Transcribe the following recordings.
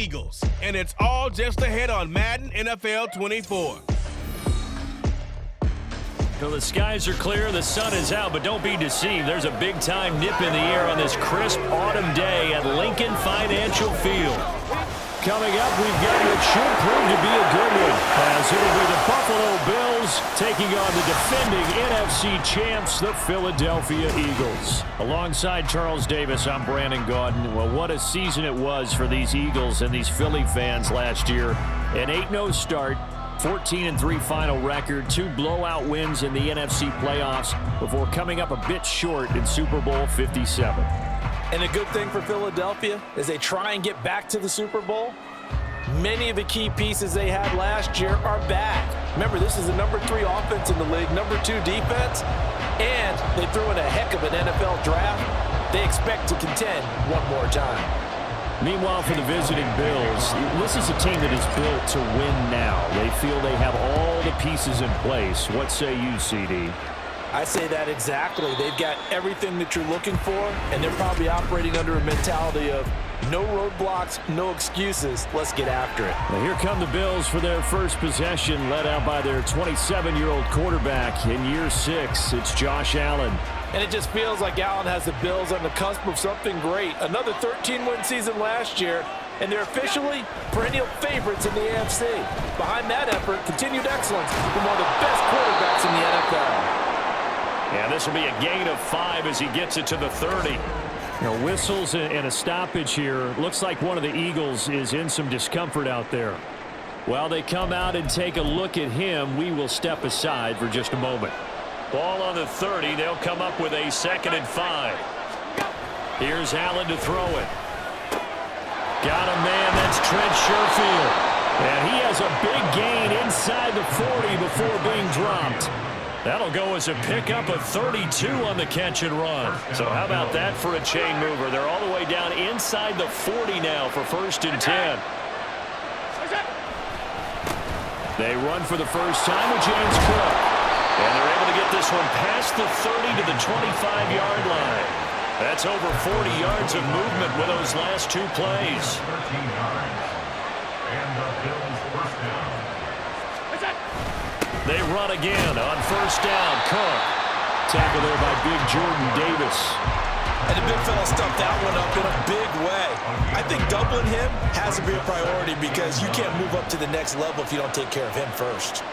Eagles, and it's all just ahead on Madden NFL 24. So the skies are clear, the sun is out, but don't be deceived. There's a big-time nip in the air on this crisp autumn day at Lincoln Financial Field. Coming up, we've got what should prove to be a good one, as it'll be the Buffalo Bills taking on the defending NFC champs, the Philadelphia Eagles. Alongside Charles Davis, I'm Brandon Gaudin. Well, what a season it was for these Eagles and these Philly fans last year. An 8-0 start, 14-3 final record, 2 blowout wins in the NFC playoffs before coming up a bit short in Super Bowl 57. And a good thing for Philadelphia is they try and get back to the Super Bowl. Many of the key pieces they had last year are back. Remember, this is the number 3 offense in the league, number 2 defense, and they threw in a heck of an NFL draft. They expect to contend one more time. Meanwhile, for the visiting Bills, this is a team that is built to win now. They feel they have all the pieces in place. What say you, CD? I say that exactly. They've got everything that you're looking for, and they're probably operating under a mentality of no roadblocks, no excuses. Let's get after it. Well, here come the Bills for their first possession, led out by their 27-year-old quarterback in year 6. It's Josh Allen. And it just feels like Allen has the Bills on the cusp of something great. Another 13-win season last year, and they're officially perennial favorites in the AFC. Behind that effort, continued excellence from one of the best quarterbacks in the NFL. Yeah, this will be a gain of 5 as he gets it to the 30. Whistles and a stoppage here. Looks like one of the Eagles is in some discomfort out there. While they come out and take a look at him, we will step aside for just a moment. Ball on the 30. They'll come up with a 2nd and 5. Here's Allen to throw it. Got a man. That's Trent Sherfield. And he has a big gain inside the 40 before being dropped. That'll go as a pickup of 32 on the catch and run. So how about that for a chain mover? They're all the way down inside the 40 now for 1st and 10. They run for the first time with James Cook. And they're able to get this one past the 30 to the 25-yard line. That's over 40 yards of movement with those last 2 plays. They run again on 1st down. Cook. Tackle there by big Jordan Davis. And the big fella stuffed that one up in a big way. I think doubling him has to be a priority because you can't move up to the next level if you don't take care of him first.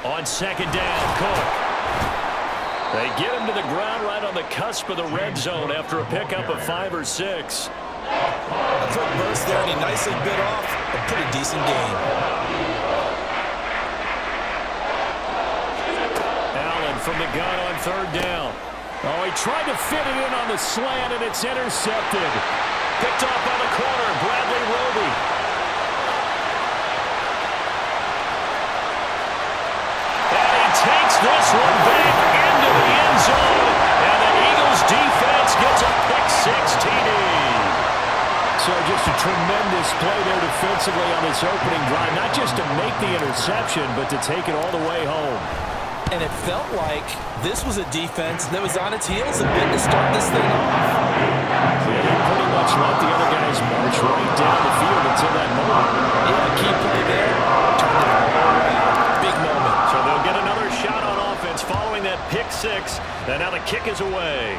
On 2nd down, Cook. They get him to the ground right on the cusp of the red zone after a pickup of 5 or 6. A quick burst there, and he nicely bit off a pretty decent gain. Allen from the gun on 3rd down. Oh, he tried to fit it in on the slant, and it's intercepted. Picked off by the corner, Bradley Roby. And he takes this one back into the end zone, and the Eagles defense gets a pick-6 TD. So just a tremendous play there defensively on this opening drive. Not just to make the interception, but to take it all the way home. And it felt like this was a defense that was on its heels a bit to start this thing off. Yeah, they pretty much let the other guys march right down the field until that moment. Yeah, key play there. Turned it all around. Big moment. So they'll get another shot on offense following that pick-6. And now the kick is away.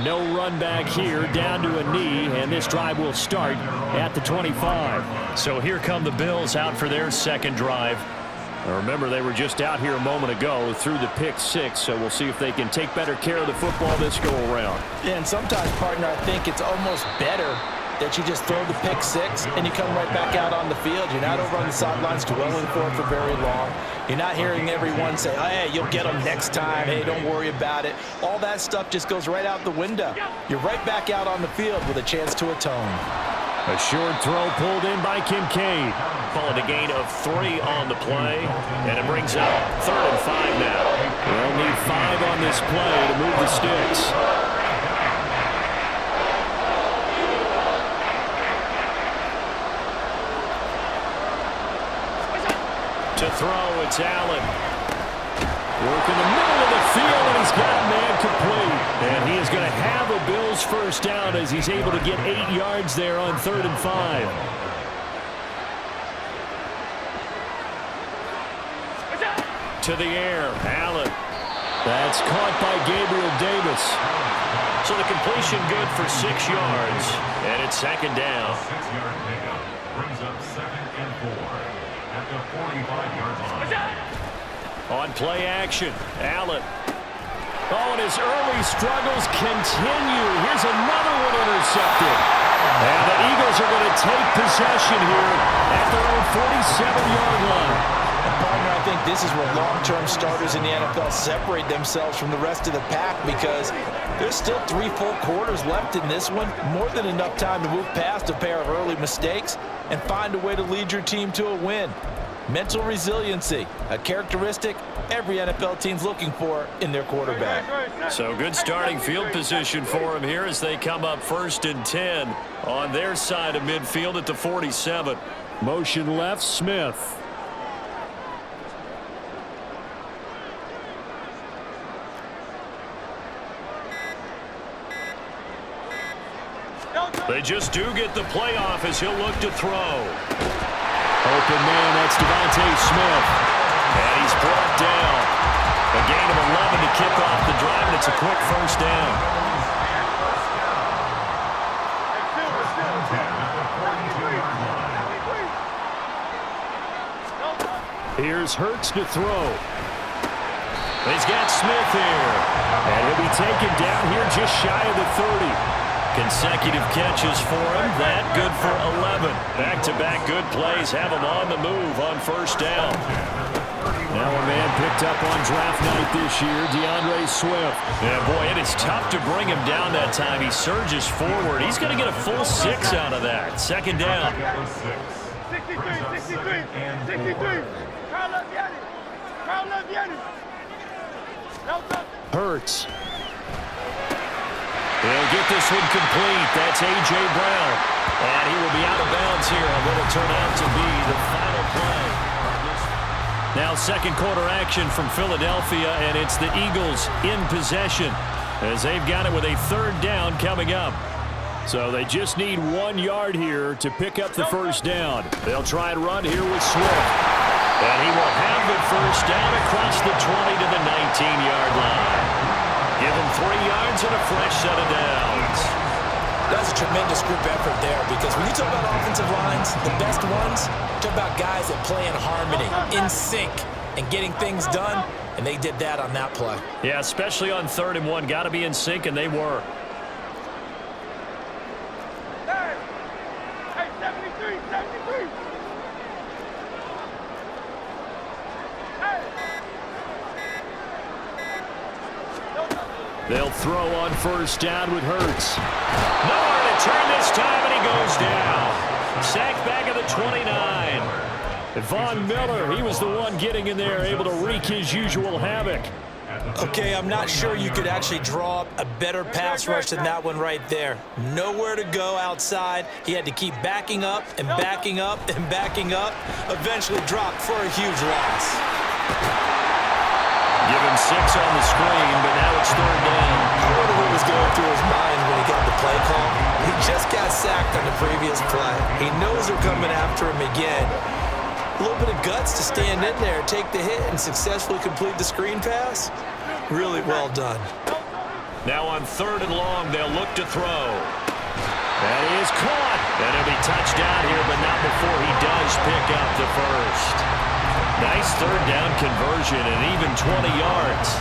No run back here, down to a knee, and this drive will start at the 25. So here come the Bills out for their 2nd drive. Now remember, they were just out here a moment ago through the pick-6, so we'll see if they can take better care of the football this go-around. Yeah, and sometimes, partner, I think it's almost better that you just throw the pick-6 and you come right back out on the field. You're not over on the sidelines dwelling for it for very long. You're not hearing everyone say, oh, hey, you'll get them next time. Hey, don't worry about it. All that stuff just goes right out the window. You're right back out on the field with a chance to atone. A short throw pulled in by Kincaid. Call it a gain of 3 on the play, and it brings up 3rd and 5 now. They'll need 5 on this play to move the sticks. To throw, it's Allen. Working the middle of the field, and he's got a man complete. And he is going to have a Bills first down as he's able to get 8 yards there on 3rd and 5. To the air, Allen. That's caught by Gabriel Davis. So the completion good for 6 yards, and it's 2nd down. 6-yard pickup brings up 2nd and 4 at the 45-yard line. On play action, Allen. Oh, and his early struggles continue. Here's another one intercepted. And the Eagles are going to take possession here at their own 47-yard line. And partner, I think this is where long-term starters in the NFL separate themselves from the rest of the pack, because there's still 3 full quarters left in this one. More than enough time to move past a pair of early mistakes and find a way to lead your team to a win. Mental resiliency, a characteristic every NFL team's looking for in their quarterback. So good starting field position for him here as they come up 1st and 10 on their side of midfield at the 47. Motion left, Smith. They just do get the playoff as he'll look to throw. Open man, that's Devontae Smith. And he's brought down. A gain of 11 to kick off the drive, and it's a quick first down. Here's Hurts to throw. He's got Smith here. And he'll be taken down here just shy of the 30. Consecutive catches for him. That good for 11. Back-to-back good plays have him on the move on first down. Now a man picked up on draft night this year, DeAndre Swift. Yeah, boy, it is tough to bring him down that time. He surges forward. He's going to get a full 6 out of that. 2nd down. 63. Hurts. He'll get this one complete. That's A.J. Brown. And he will be out of bounds here on what will turn out to be the final play. Now 2nd quarter action from Philadelphia, and it's the Eagles in possession as they've got it with a 3rd down coming up. So they just need 1 yard here to pick up the first down. They'll try and run here with Swift. And he will have the first down across the 20 to the 19-yard line. Give him 3 yards and a fresh set of downs. That's a tremendous group effort there, because when you talk about offensive lines, the best ones, talk about guys that play in harmony, in sync, and getting things done, and they did that on that play. Yeah, especially on 3rd and 1. Got to be in sync, and they were. Hey, 73. They'll throw on first down with Hurts. Nowhere to turn this time, and he goes down. Sacked back at the 29. Von Miller, he was the one getting in there, able to wreak his usual havoc. Okay, I'm not sure you could actually draw up a better pass rush than that one right there. Nowhere to go outside. He had to keep backing up and backing up and backing up. Eventually dropped for a huge loss. Give him 6 on the screen, but now it's 3rd down. I wonder what was going through his mind when he got the play call. He just got sacked on the previous play. He knows they're coming after him again. A little bit of guts to stand in there, take the hit, and successfully complete the screen pass. Really well done. Now on 3rd and long, they'll look to throw. That is caught. And he'll be touched down here, but not before he does pick up the first. Nice 3rd down conversion and even 20 yards.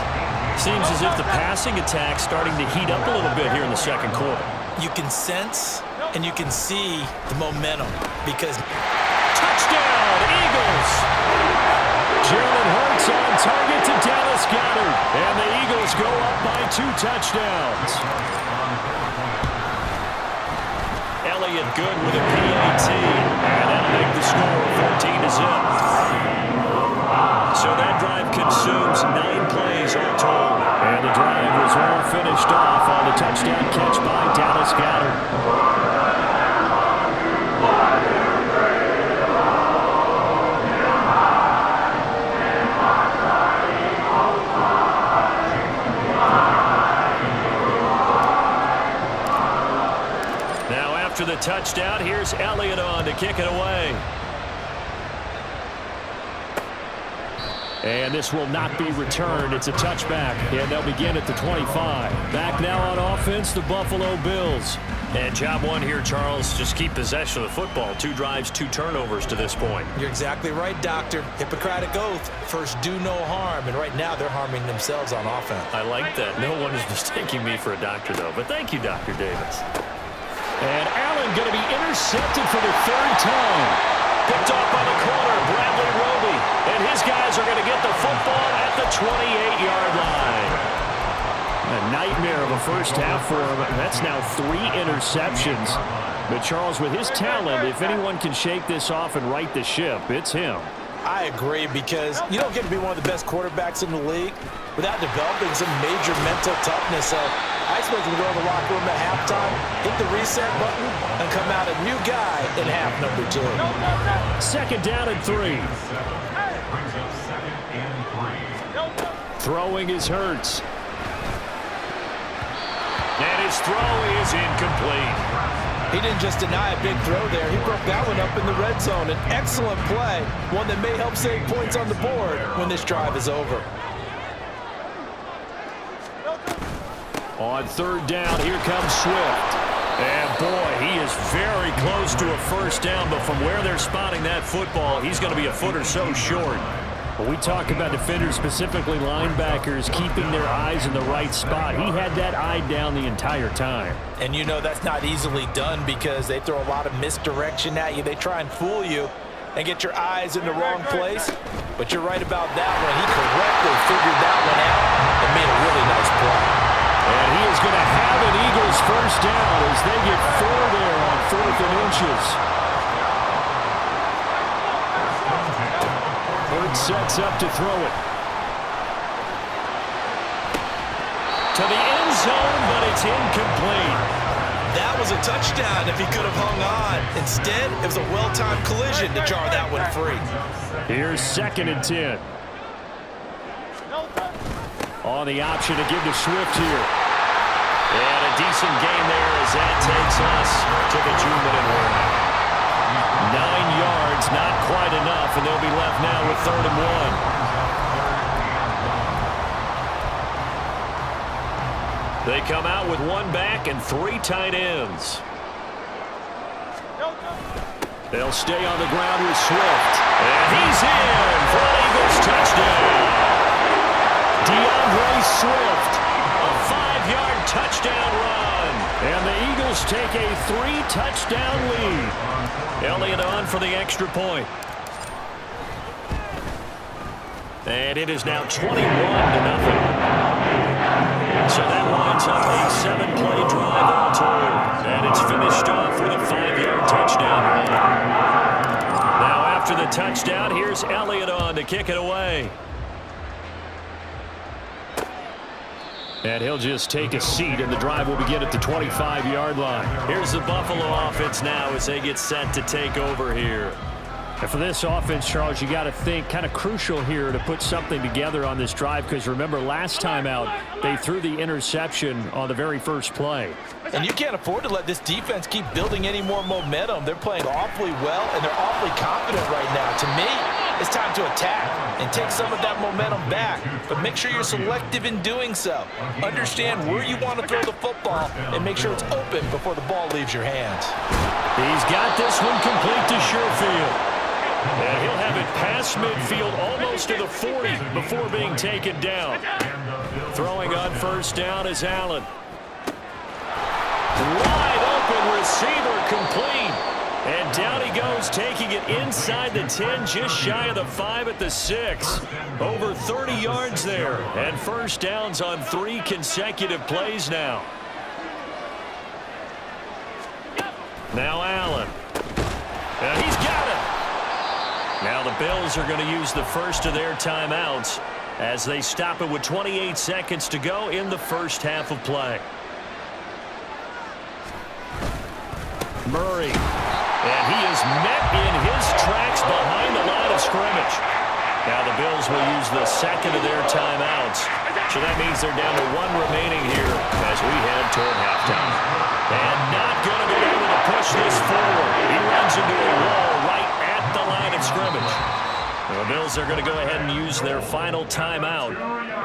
Seems as if the passing attack's starting to heat up a little bit here in the 2nd quarter. You can sense and you can see the momentum, because touchdown, Eagles! Jalen Hurts on target to Dallas Goedert. And the Eagles go up by 2 touchdowns. Elliott good with a PAT. And that'll make the score 14-0. So that drive consumes 9 plays all told. And the drive was all finished off on the touchdown catch by Dallas Goedert. after the touchdown, here's Elliott on to kick it away. And this will not be returned. It's a touchback, and they'll begin at the 25. Back now on offense, the Buffalo Bills. And job one here, Charles, just keep possession of the football. 2 drives, 2 turnovers to this point. You're exactly right, Doctor. Hippocratic oath. First, do no harm. And right now, they're harming themselves on offense. I like that. No one is mistaking me for a doctor, though. But thank you, Dr. Davis. And Allen going to be intercepted for the 3rd time. Picked off by the corner, Bradley Roby. And his guys are going to get the football at the 28-yard line. A nightmare of a first half for him. That's now 3 interceptions. But Charles, with his talent, if anyone can shake this off and right the ship, it's him. I agree, because you don't get to be one of the best quarterbacks in the league without developing some major mental toughness. So I expect him to go to the locker room at halftime, hit the reset button, and come out a new guy in half number 2. 2nd down and 3. Brings up 2nd and 3. Throwing is Hurts. And his throw is incomplete. He didn't just deny a big throw there. He broke that one up in the red zone. An excellent play, one that may help save points on the board when this drive is over. On 3rd down, here comes Swift. And boy, he is very close to a first down, but from where they're spotting that football, he's going to be a foot or so short. When we talk about defenders, specifically linebackers, keeping their eyes in the right spot, he had that eye down the entire time. And you know that's not easily done, because they throw a lot of misdirection at you. They try and fool you and get your eyes in the wrong place. But you're right about that one. He correctly figured that one out and made a really nice play. And he is going to have an Eagles first down as they get 4 there on 4th and inches. Hurts sets up to throw it. To the end zone, but it's incomplete. That was a touchdown if he could have hung on. Instead, it was a well-timed collision to jar that one free. Here's 2nd and 10. On the option to give to Swift here. And a decent game there as that takes us to the 2-minute warning. 9 yards, not quite enough, and they'll be left now with 3rd and 1. They come out with 1 back and 3 tight ends. They'll stay on the ground with Swift. And he's in for an Eagles touchdown. DeAndre Swift, a 5-yard touchdown run. And the Eagles take a 3-touchdown lead. Elliott on for the extra point. And it is now 21-0. So that lines up a 7-play drive all told. And it's finished off with a 5-yard touchdown. Now after the touchdown, here's Elliott on to kick it away. And he'll just take a seat, and the drive will begin at the 25-yard line. Here's the Buffalo offense now as they get set to take over here. And for this offense, Charles, you got to think kind of crucial here to put something together on this drive, because remember last time out they threw the interception on the very first play. And you can't afford to let this defense keep building any more momentum. They're playing awfully well, and they're awfully confident right now. To me, it's time to attack and take some of that momentum back. But make sure you're selective in doing so. Understand where you want to throw the football and make sure it's open before the ball leaves your hands. He's got this one complete to Sherfield. And he'll have it past midfield almost to the 40 before being taken down. Throwing on first down is Allen. Wide open receiver complete. And down he goes, taking it inside the 10, just shy of the 5 at the 6. Over 30 yards there. And first downs on 3 consecutive plays now. Now Allen. And he's got it. Now the Bills are going to use the first of their timeouts as they stop it with 28 seconds to go in the first half of play. Murray. And he is met in his tracks behind the line of scrimmage. Now the Bills will use the second of their timeouts. So that means they're down to 1 remaining here as we head toward halftime. And not going to be able to push The Bills are going to go ahead and use their final timeout.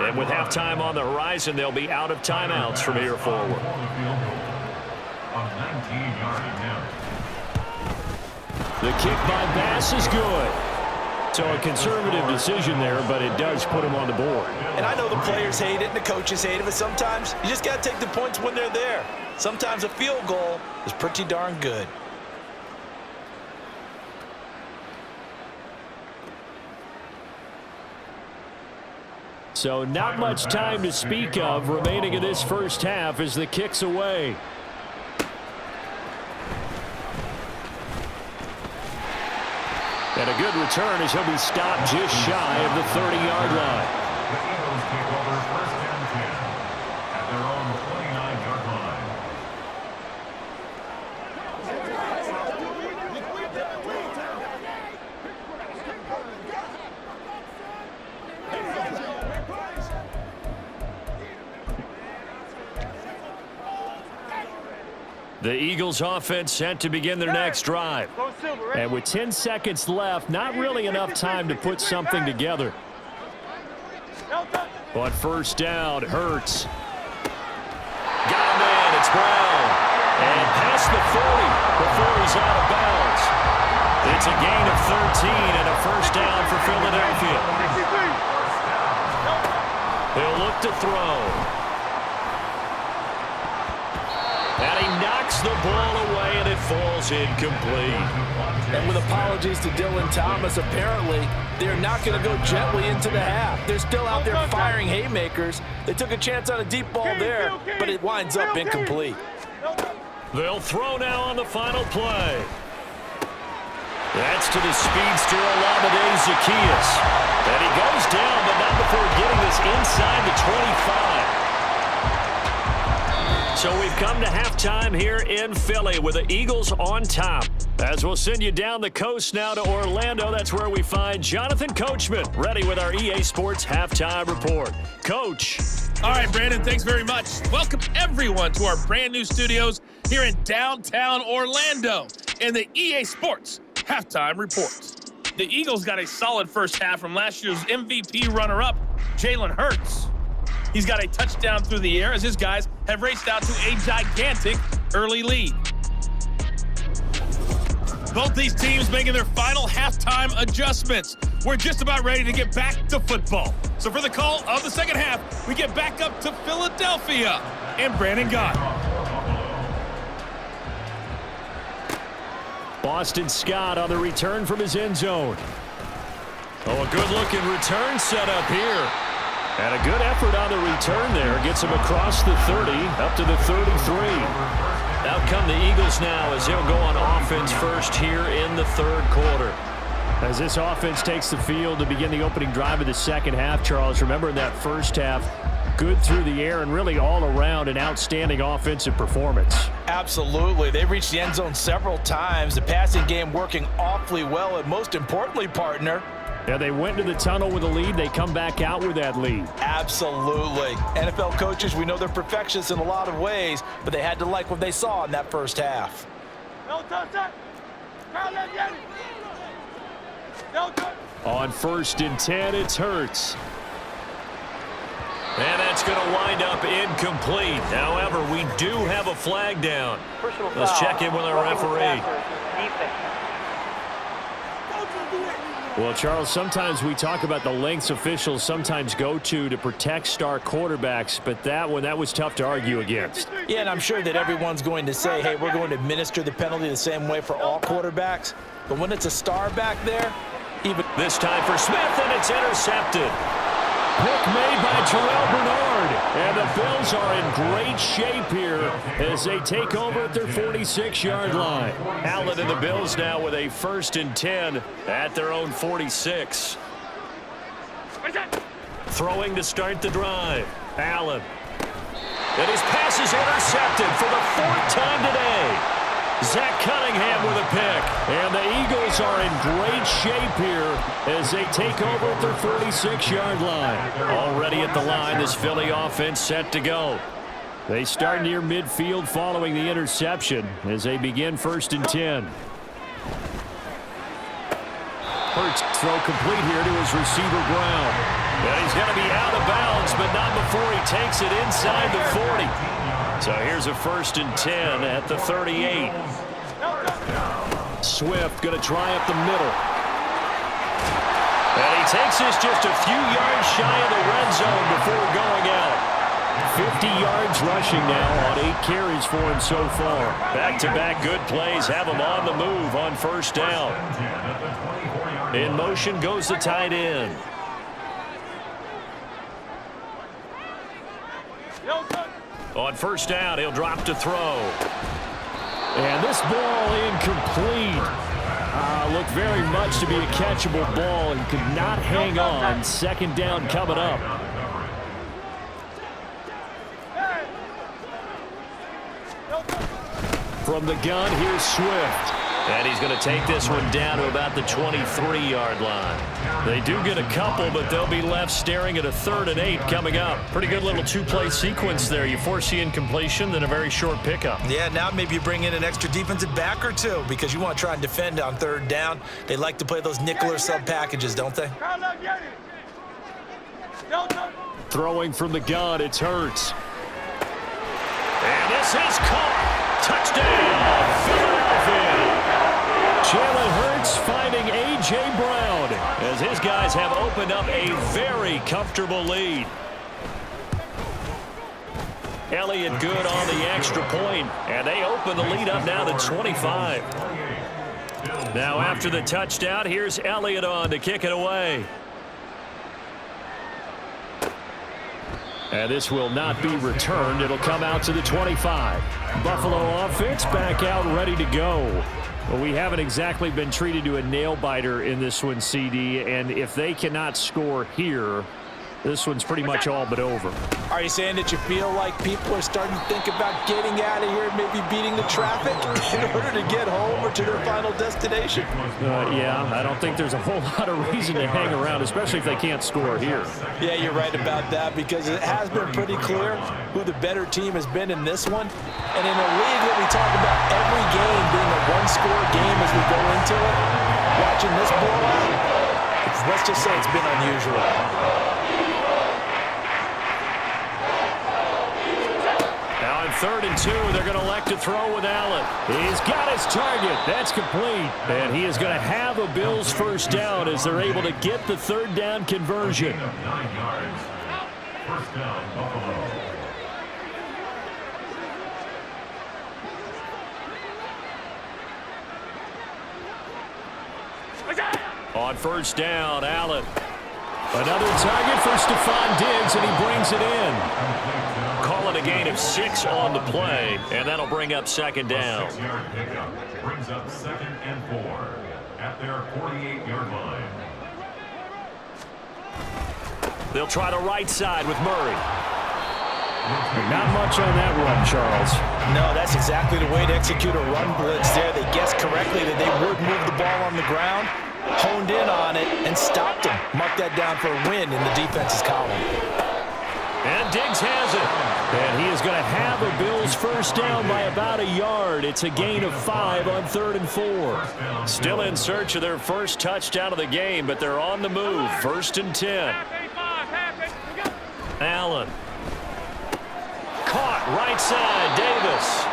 And with halftime on the horizon, they'll be out of timeouts from here forward. The kick by Bass is good. So a conservative decision there, but it does put him on the board. And I know the players hate it and the coaches hate it, but sometimes you just got to take the points when they're there. Sometimes a field goal is pretty darn good. So not much time to speak of remaining in this first half as the kick's away. And a good return as he'll be stopped just shy of the 30-yard line. The Eagles take over first and 10 at their own 29-yard line. The Eagles offense set to begin their next drive. And with 10 seconds left, not really enough time to put something together. But first down, Hurts. Got him in. It's Brown. And past the 40 before he's out of bounds. It's a gain of 13 and a first down for Philadelphia. They'll look to throw. And he knocks the ball away, and it falls incomplete. And with apologies to Dylan Thomas, apparently they're not going to go gently into the half. They're still out there firing haymakers. They took a chance on a deep ball there, but it winds up incomplete. They'll throw now on the final play. That's to the speedster, Olamide Zaccheaus. And he goes down, but not before getting this inside the 25. So we've come to halftime here in Philly with the Eagles on top. As we'll send you down the coast now to Orlando, that's where we find Jonathan Coachman ready with our EA Sports Halftime Report. Coach. All right, Brandon, thanks very much. Welcome, everyone, to our brand new studios here in downtown Orlando in the EA Sports Halftime Report. The Eagles got a solid first half from last year's MVP runner-up, Jalen Hurts. He's got a touchdown through the air as his guys have raced out to a gigantic early lead. Both these teams making their final halftime adjustments. We're just about ready to get back to football. So for the call of the second half, we get back up to Philadelphia and Brandon Gott. Boston Scott on the return from his end zone. Oh, a good-looking return set up here. And a good effort on the return there. Gets him across the 30, up to the 33. Out come the Eagles now as they'll go on offense first here in the third quarter. As this offense takes the field to begin the opening drive of the second half, Charles, remember in that first half, good through the air and really all around an outstanding offensive performance. Absolutely. They reached the end zone several times. The passing game working awfully well, and most importantly, partner, yeah, they went to the tunnel with a lead. They come back out with that lead. Absolutely. NFL coaches, we know they're perfectionists in a lot of ways, but they had to like what they saw in that first half. On first and 10, it's Hurts. And that's going to wind up incomplete. However, we do have a flag down. Let's check in with our referee. Well, Charles, sometimes we talk about the lengths officials sometimes go to protect star quarterbacks, but that was tough to argue against. Yeah, and I'm sure that everyone's going to say, hey, we're going to administer the penalty the same way for all quarterbacks. But when it's a star back there, even this time for Smith, and it's intercepted. Pick made by Terrell Bernard, and the Bills are in great shape here as they take over at their 46-yard line. Allen and the Bills now with a first and 10 at their own 46. Throwing to start the drive. Allen. And his pass is intercepted for the fourth time today. Zach Cunningham with a pick. And the Eagles are in great shape here as they take over at their 46-yard line. Already at the line, this Philly offense set to go. They start near midfield following the interception as they begin first and 10. Hurts throw complete here to his receiver, Brown. And he's going to be out of bounds, but not before he takes it inside the 40. So here's a 1st and 10 at the 38. Swift going to try up the middle. And he takes this just a few yards shy of the red zone before going out. 50 yards rushing now on 8 carries for him so far. Back-to-back good plays have him on the move on 1st down. In motion goes the tight end. On 1st down, he'll drop to throw. And this ball incomplete. Looked very much to be a catchable ball and could not hang on. 2nd down coming up. From the gun, here's Swift. And he's going to take this one down to about the 23-yard line. They do get a couple, but they'll be left staring at a 3rd and 8 coming up. Pretty good little 2-play sequence there. You force the incompletion, then a very short pickup. Yeah, now maybe you bring in an extra defensive back or two because you want to try and defend on 3rd down. They like to play those nickel or sub packages, don't they? Throwing from the gun, it's Hurts. And this is caught. Touchdown, Philadelphia. Jalen Hurts finding A.J. Brown as his guys have opened up a very comfortable lead. Elliott good on the extra point, and they open the lead up now to 25. Now after the touchdown, here's Elliott on to kick it away. And this will not be returned. It'll come out to the 25. Buffalo offense back out ready to go. Well, we haven't exactly been treated to a nail-biter in this one, CD. And if they cannot score here, this one's pretty much all but over. Are you saying that you feel like people are starting to think about getting out of here, maybe beating the traffic in order to get home or to their final destination? Yeah, I don't think there's a whole lot of reason to hang around, especially if they can't score here. Yeah, you're right about that because it has been pretty clear who the better team has been in this one. And in a league that we talk about every game being a one-score game as we go into it, watching this blowout, let's just say it's been unusual. Now in 3rd and 2, they're going to elect to throw with Allen. He's got his target. That's complete. And he is going to have a Bills 1st down as they're able to get the 3rd down conversion. 9 yards. 1st down, Buffalo. On 1st down, Allen. Another target for Stephon Diggs, and he brings it in. Call it a gain of 6 on the play, and that'll bring up 2nd down. 6-yard pickup brings up 2nd and 4 at their 48-yard line. They'll try the right side with Murray. Not much on that run, Charles. No, that's exactly the way to execute a run blitz there. They guessed correctly that they would move the ball on the ground, honed in on it, and stopped him. Mark that down for a win in the defense's column. And Diggs has it. And he is going to have a Bills 1st down by about a yard. It's a gain of 5 on 3rd and 4. Still in search of their first touchdown of the game, but they're on the move. 1st and 10. Allen. Caught right side, Davis.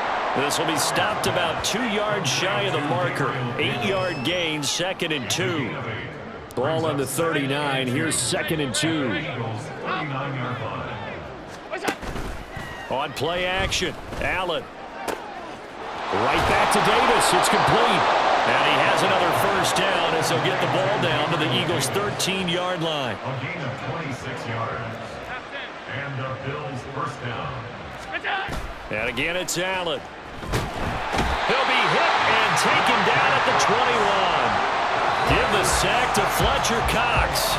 This will be stopped about 2 yards shy of the marker. 8-yard gain, 2nd and 2. Ball on the 39. Here's 2nd and 2. On play action, Allen. Right back to Davis. It's complete. And he has another 1st down as they'll get the ball down to the Eagles' 13-yard line. A gain of 26 yards. And the Bills' 1st down. And again, it's Allen. He'll be hit and taken down at the 21. Give the sack to Fletcher Cox.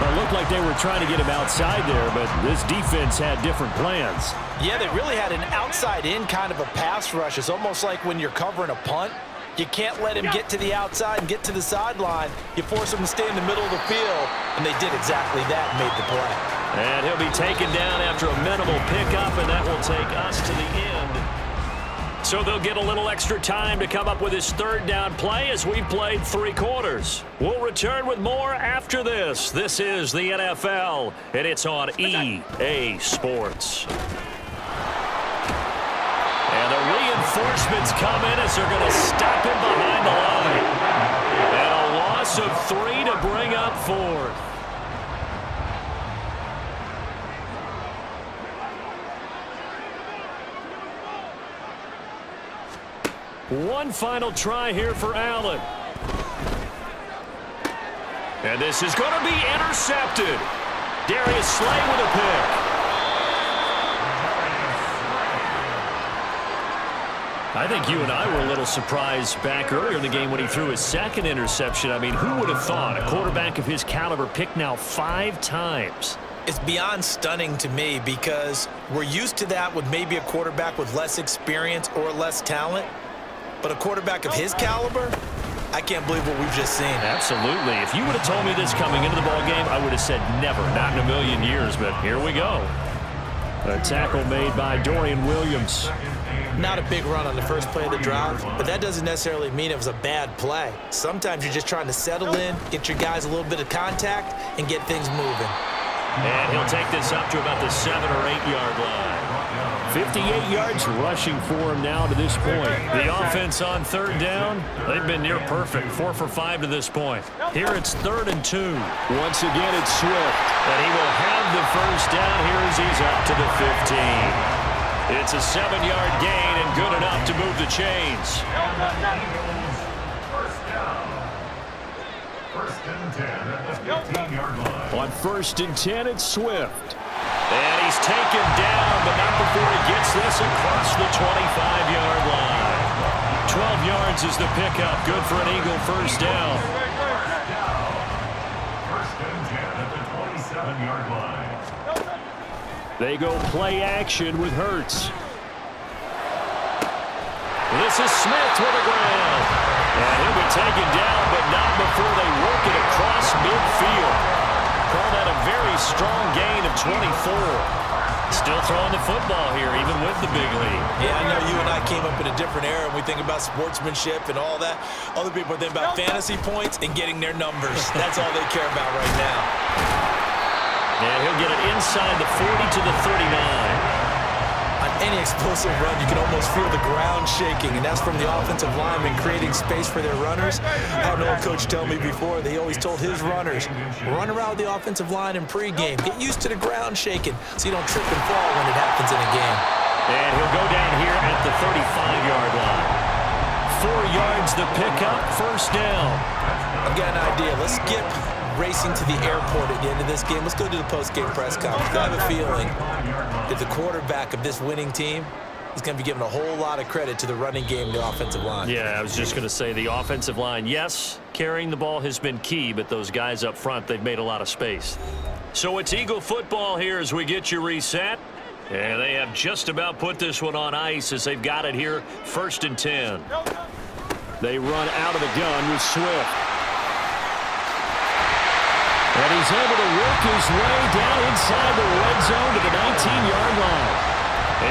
It looked like they were trying to get him outside there, but this defense had different plans. Yeah, they really had an outside-in kind of a pass rush. It's almost like when you're covering a punt. You can't let him get to the outside and get to the sideline. You force him to stay in the middle of the field, and they did exactly that and made the play. And he'll be taken down after a minimal pickup, and that will take us to the end. So they'll get a little extra time to come up with his third down play as we've played 3 quarters. We'll return with more after this. This is the NFL, and it's on EA Sports. And the reinforcements come in as they're going to stop him behind the line. And a loss of 3 to bring up 4th. One final try here for Allen. And this is going to be intercepted. Darius Slay with a pick. I think you and I were a little surprised back earlier in the game when he threw his second interception. I mean, who would have thought a quarterback of his caliber picked now 5 times? It's beyond stunning to me because we're used to that with maybe a quarterback with less experience or less talent. But a quarterback of his caliber, I can't believe what we've just seen. Absolutely. If you would have told me this coming into the ball game, I would have said never, not in a million years, but here we go. A tackle made by Dorian Williams. Not a big run on the first play of the drive, but that doesn't necessarily mean it was a bad play. Sometimes you're just trying to settle in, get your guys a little bit of contact, and get things moving. And he'll take this up to about the 7 or 8 yard line. 58 yards rushing for him now to this point. The offense on 3rd down, they've been near perfect. 4 for 5 to this point. Here it's 3rd and 2. Once again, it's Swift. And he will have the first down here as he's up to the 15. It's a 7-yard gain and good enough to move the chains. First and 10 at the 15-yard line. On 1st and 10, it's Swift. And he's taken down, but not before he gets this across the 25-yard line. 12 yards is the pickup. Good for an Eagle first down. First and 10 at the 27-yard line. They go play action with Hurts. This is Smith with the ground. And he'll be taken down, but not before they work it across midfield. Call that a very strong gain of 24. Still throwing the football here, even with the big lead. Yeah, I know you and I came up in a different era and we think about sportsmanship and all that. Other people think about fantasy points and getting their numbers. That's all they care about right now. And he'll get it inside the 40 to the 39. On any explosive run, you can almost feel the ground shaking, and that's from the offensive linemen creating space for their runners. I had an old coach tell me before, they always told his runners, run around the offensive line in pregame. Get used to the ground shaking so you don't trip and fall when it happens in a game. And he'll go down here at the 35-yard line. 4 yards the pickup, first down. I've got an idea. Let's skip racing to the airport at the end of this game. Let's go to the post-game press conference. I have a feeling that the quarterback of this winning team is going to be given a whole lot of credit to the running game and the offensive line. Yeah, I was just going to say the offensive line, yes, carrying the ball has been key, but those guys up front, they've made a lot of space. So it's Eagle football here as we get you reset. And they have just about put this one on ice as they've got it here, 1st and 10. They run out of the gun with Swift. And he's able to work his way down inside the red zone to the 19-yard line.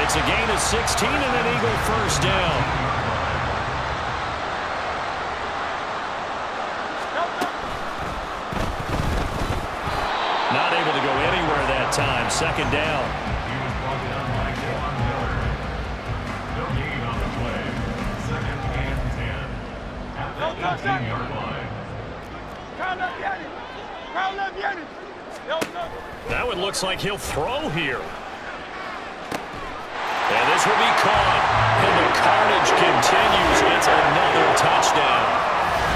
It's a gain of 16 and an Eagle first down. Not able to go anywhere that time. 2nd down. He was brought down by Kevon Miller. No gain on the play. 2nd and 10 at the 18-yard line. That one looks like he'll throw here. And this will be caught. And the carnage continues. It's another touchdown.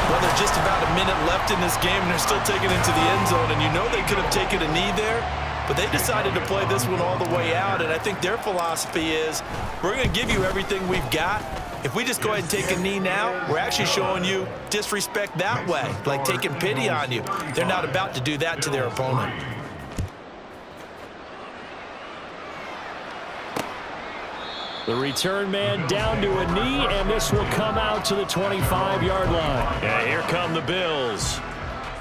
Well, there's just about a minute left in this game, and they're still taking it into the end zone. And you know they could have taken a knee there, but they decided to play this one all the way out. And I think their philosophy is, we're going to give you everything we've got. If we just go ahead and take a knee now, we're actually showing you disrespect that way, like taking pity on you. They're not about to do that to their opponent. The return man down to a knee, and this will come out to the 25-yard line. Yeah, here come the Bills.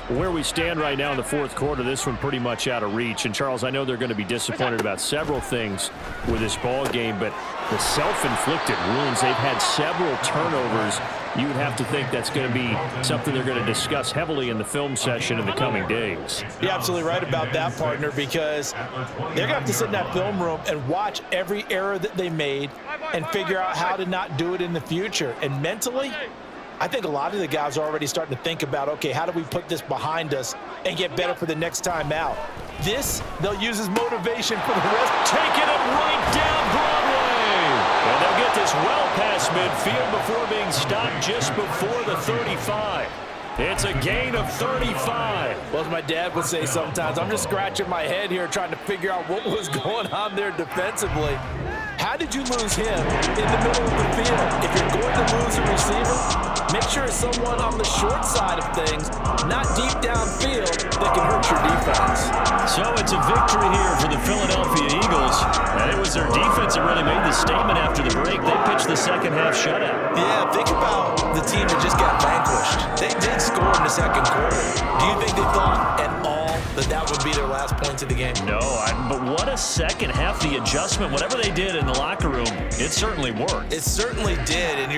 Where we stand right now in the fourth quarter, this one pretty much out of reach. And, Charles, I know they're going to be disappointed about several things with this ball game, but the self-inflicted wounds, they've had several turnovers. You would have to think that's going to be something they're going to discuss heavily in the film session in the coming days. You're absolutely right about that, partner, because they're going to have to sit in that film room and watch every error that they made and figure out how to not do it in the future. And mentally, I think a lot of the guys are already starting to think about, okay, how do we put this behind us and get better for the next time out? This, they'll use as motivation for the rest. Taking it right down Broadway. And they'll get this well past midfield before being stopped just before the 35. It's a gain of 35. Well, as my dad would say sometimes, I'm just scratching my head here trying to figure out what was going on there defensively. How did you lose him in the middle of the field? If you're going to lose a receiver, make sure it's someone on the short side of things, not deep downfield, that can hurt your defense. So it's a victory here for the Philadelphia Eagles. And it was their defense that really made the statement after the break. They pitched the second half shutout. Yeah, think about the team that just got vanquished. They did score in the second quarter. Do you think they thought at all that would be their last points of the game? No, but what a second half. The adjustment, whatever they did in the locker room, it certainly worked. It certainly did, and